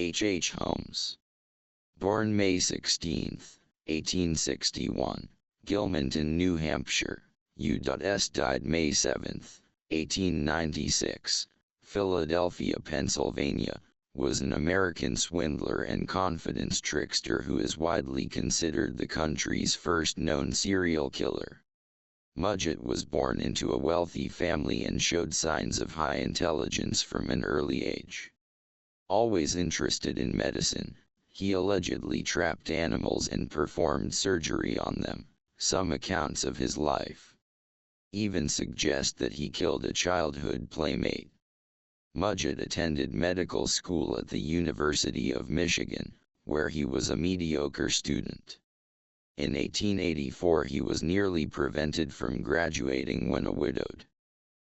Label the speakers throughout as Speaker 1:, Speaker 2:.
Speaker 1: H. Holmes. Born May 16, 1861, Gilmanton, New Hampshire, U.S. Died May 7, 1896, Philadelphia, Pennsylvania, was an American swindler and confidence trickster who is widely considered the country's first known serial killer. Mudgett was born into a wealthy family and showed signs of high intelligence from an early age. Always interested in medicine, he allegedly trapped animals and performed surgery on them. Some accounts of his life even suggest that he killed a childhood playmate. Mudgett attended medical school at the University of Michigan, where he was a mediocre student. In 1884 he was nearly prevented from graduating when a widowed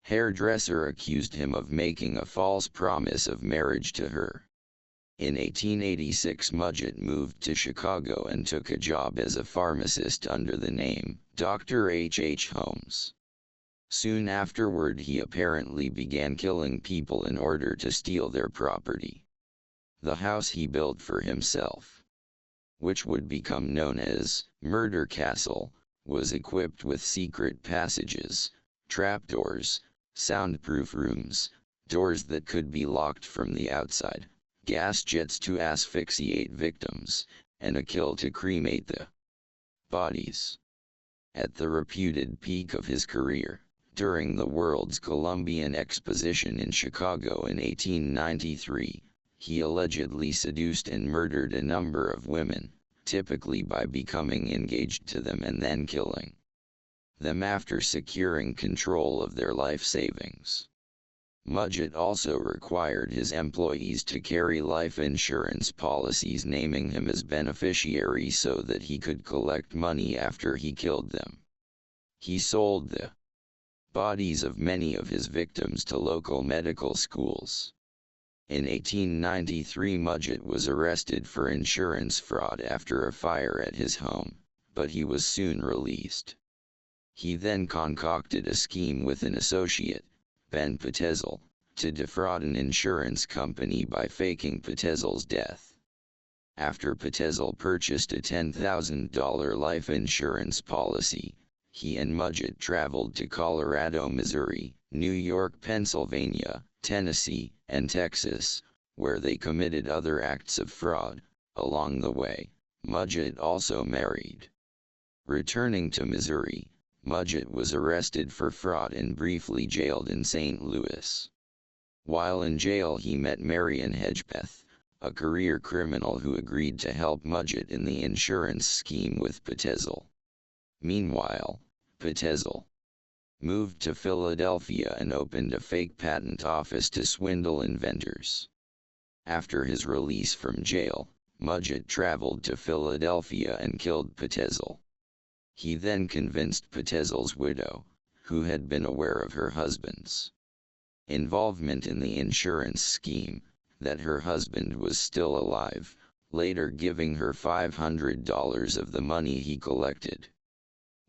Speaker 1: hairdresser accused him of making a false promise of marriage to her. In 1886 Mudgett moved to Chicago and took a job as a pharmacist under the name Dr. H. Holmes. Soon afterward he apparently began killing people in order to steal their property. The house he built for himself, which would become known as Murder Castle, was equipped with secret passages, trapdoors, soundproof rooms, doors that could be locked from the outside, gas jets to asphyxiate victims, and a kiln to cremate the bodies. At the reputed peak of his career, during the World's Columbian Exposition in Chicago in 1893, he allegedly seduced and murdered a number of women, typically by becoming engaged to them and then killing them after securing control of their life savings. Mudgett also required his employees to carry life insurance policies naming him as beneficiary so that he could collect money after he killed them. He sold the bodies of many of his victims to local medical schools. In 1893 Mudgett was arrested for insurance fraud after a fire at his home, but he was soon released. He then concocted a scheme with an associate, Ben Petezel, to defraud an insurance company by faking Petezel's death. After Petezel purchased a $10,000 life insurance policy, he and Mudgett traveled to Colorado, Missouri, New York, Pennsylvania, Tennessee, and Texas, where they committed other acts of fraud. Along the way, Mudgett also married. Returning to Missouri, Mudgett was arrested for fraud and briefly jailed in St. Louis. While in jail he met Marion Hedgepeth, a career criminal who agreed to help Mudgett in the insurance scheme with Petezel. Meanwhile, Petezel moved to Philadelphia and opened a fake patent office to swindle inventors. After his release from jail, Mudgett traveled to Philadelphia and killed Petezel. He then convinced Petezel's widow, who had been aware of her husband's involvement in the insurance scheme, that her husband was still alive, later giving her $500 of the money he collected.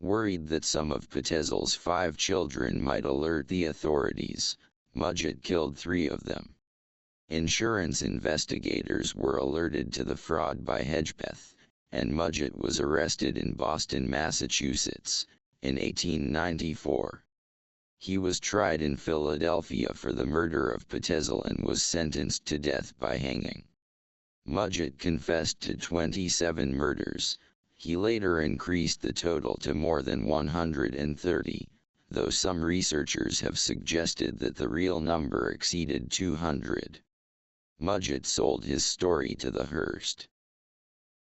Speaker 1: Worried that some of Petezel's 5 children might alert the authorities, Mudgett killed 3 of them. Insurance investigators were alerted to the fraud by Hedgepeth, and Mudgett was arrested in Boston, Massachusetts, in 1894. He was tried in Philadelphia for the murder of Petezel and was sentenced to death by hanging. Mudgett confessed to 27 murders. He later increased the total to more than 130, though some researchers have suggested that the real number exceeded 200. Mudgett sold his story to the Hearst